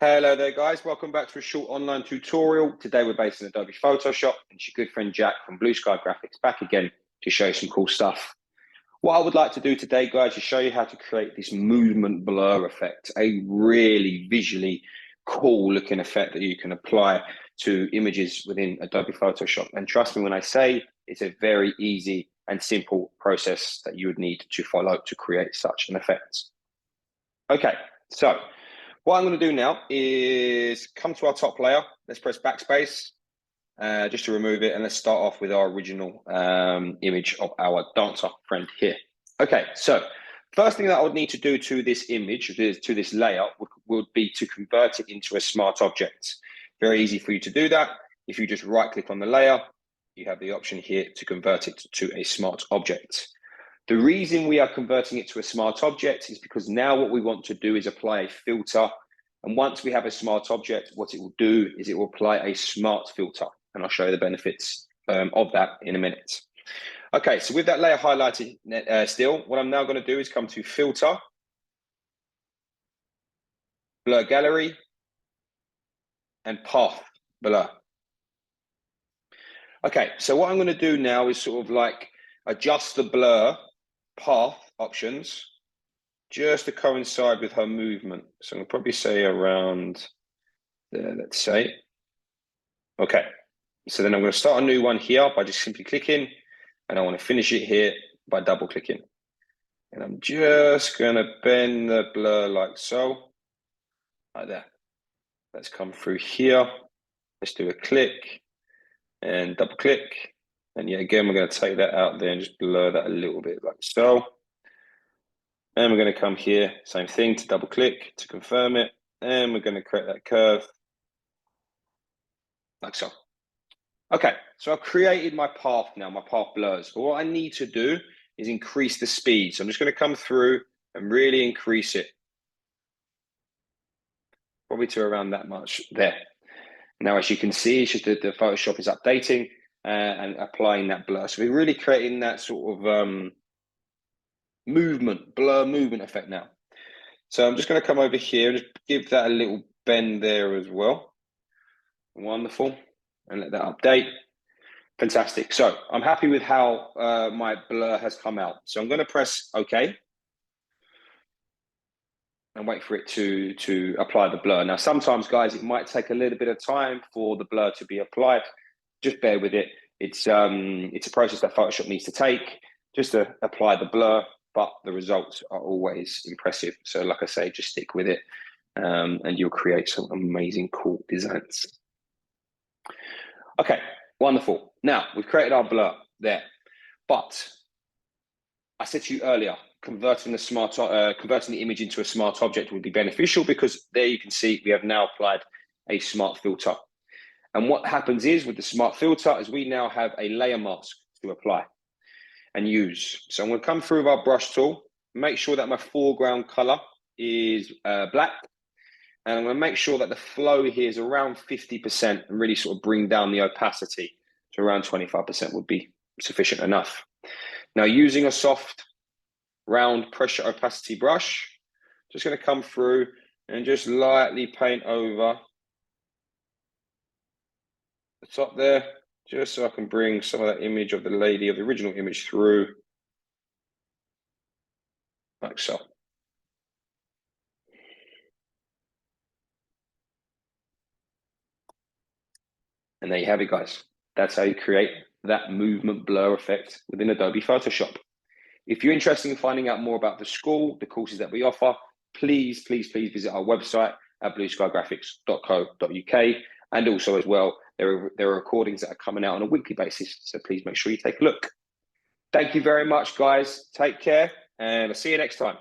Hello there guys, welcome back to a short online tutorial. Today we're based in Adobe Photoshop and it's your good friend Jack from Blue Sky Graphics back again to show you some cool stuff. What I would like to do today guys is show you how to create this movement blur effect, a really visually cool looking effect that you can apply to images within Adobe Photoshop. And trust me when I say it's a very easy and simple process that you would need to follow to create such an effect. Okay, so what I'm going to do now is come to our top layer. Let's press backspace just to remove it. And let's start off with our original image of our dancer friend here. Okay, so first thing that I would need to do to this image, to this layer, would be to convert it into a smart object. Very easy for you to do that. If you just right click on the layer, you have the option here to convert it to a smart object. The reason we are converting it to a smart object is because now what we want to do is apply a filter. And once we have a smart object, what it will do is it will apply a smart filter. And I'll show you the benefits of that in a minute. Okay, so with that layer highlighted still, what I'm now going to do is come to Filter, Blur Gallery, and Path Blur. Okay, so what I'm going to do now is sort of like adjust the blur path options just to coincide with her movement. So I'll probably say around there, let's say. Okay, so then I'm going to start a new one here by just simply clicking, and I want to finish it here by double clicking. And I'm just going to bend the blur like so, like that. Let's come through here. Let's do a click and double click. And yeah, again, we're going to take that out there and just blur that a little bit like so. And we're going to come here, same thing, to double click to confirm it. And we're going to create that curve like so. Okay, so I've created my path now, my path blurs. But what I need to do is increase the speed. So I'm just going to come through and really increase it. Probably to around that much there. Now, as you can see, it's just that the Photoshop is updating and applying that blur. So we're really creating that sort of blur movement effect now. So I'm just going to come over here and just give that a little bend there as well. Wonderful. And let that update. Fantastic. So I'm happy with how my blur has come out. So I'm going to press OK and wait for it to apply the blur. Now, sometimes, guys, it might take a little bit of time for the blur to be applied. Just bear with it. It's a process that Photoshop needs to take just to apply the blur, but the results are always impressive. So like I say, just stick with it and you'll create some amazing, cool designs. Okay, wonderful. Now, we've created our blur there, but I said to you earlier, converting the image into a smart object would be beneficial because there you can see we have now applied a smart filter. And what happens is with the smart filter is we now have a layer mask to apply and use. So I'm going to come through with our brush tool, make sure that my foreground color is black. And I'm going to make sure that the flow here is around 50% and really sort of bring down the opacity to around 25% would be sufficient enough. Now, using a soft round pressure opacity brush, just going to come through and just lightly paint over the top there, just so I can bring some of that image of the lady, of the original image through, like so. And there you have it, guys. That's how you create that movement blur effect within Adobe Photoshop. If you're interested in finding out more about the school, the courses that we offer, please visit our website at blueskygraphics.co.uk. And also as well, there are recordings that are coming out on a weekly basis. So please make sure you take a look. Thank you very much, guys. Take care, and I'll see you next time.